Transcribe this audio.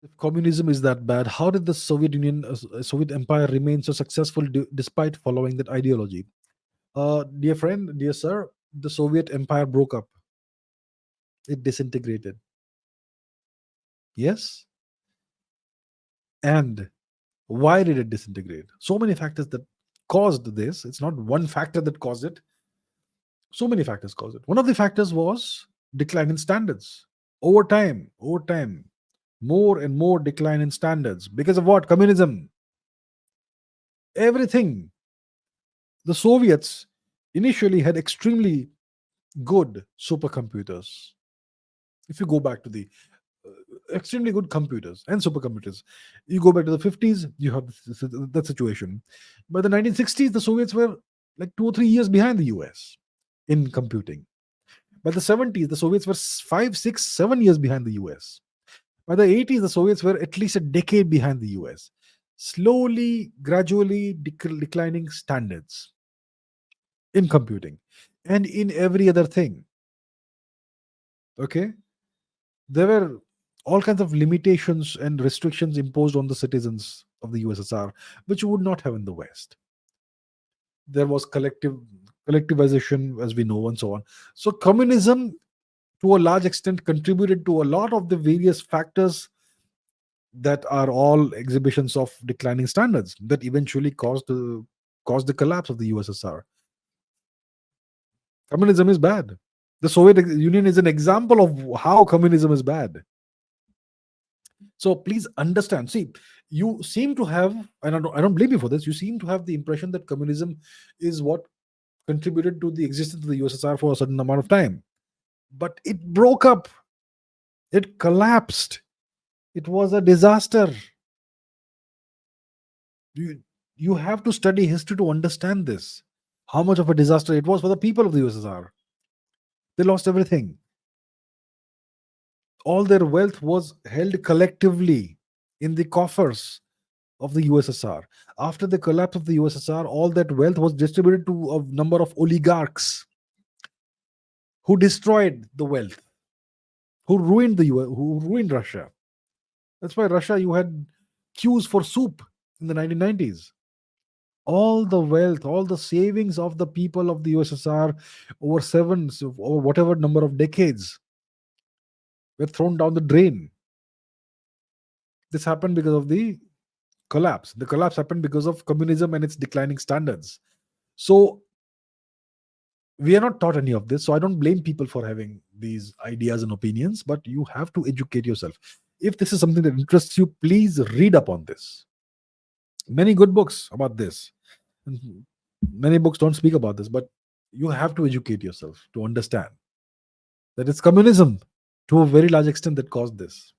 If communism is that bad, how did the Soviet Union, Soviet Empire remain so successful despite following that ideology? Dear friend, dear sir, the Soviet Empire broke up. It disintegrated. Yes? And why did it disintegrate? So many factors that caused this. It's not one factor that caused it. So many factors caused it. One of the factors was decline in standards. Over time, more and more decline in standards. Because of what? Communism. Everything. The Soviets initially had extremely good supercomputers. If you go back to the extremely good computers and supercomputers, you go back to the 50s, you have that situation. By the 1960s, the Soviets were like 2 or 3 years behind the US in computing. By the 70s, the Soviets were 5, 6, 7 years behind the US. By the 80s, the Soviets were at least a decade behind the US. Slowly, gradually declining standards in computing and in every other thing. Okay? There were all kinds of limitations and restrictions imposed on the citizens of the USSR, which you would not have in the West. There was collectivization, as we know, and so on. So communism, to a large extent, contributed to a lot of the various factors that are all exhibitions of declining standards that eventually caused the collapse of the USSR. Communism is bad. The Soviet Union is an example of how communism is bad. So please understand. See, you seem to have, and I don't blame you for this. You seem to have the impression that communism is what contributed to the existence of the USSR for a certain amount of time, but it broke up. It collapsed. It was a disaster. You have to study history to understand this. How much of a disaster it was for the people of the USSR. They lost everything. All their wealth was held collectively in the coffers of the USSR. After the collapse of the USSR, all that wealth was distributed to a number of oligarchs who destroyed the wealth, who ruined Russia. That's why Russia, you had queues for soup in the 1990s. All the wealth, all the savings of the people of the USSR over or whatever number of decades were thrown down the drain. This happened because of the collapse. The collapse happened because of communism and its declining standards. So we are not taught any of this. So I don't blame people for having these ideas and opinions, but you have to educate yourself. If this is something that interests you, please read up on this. Many good books about this. And many books don't speak about this, but you have to educate yourself to understand that it's communism to a very large extent that caused this.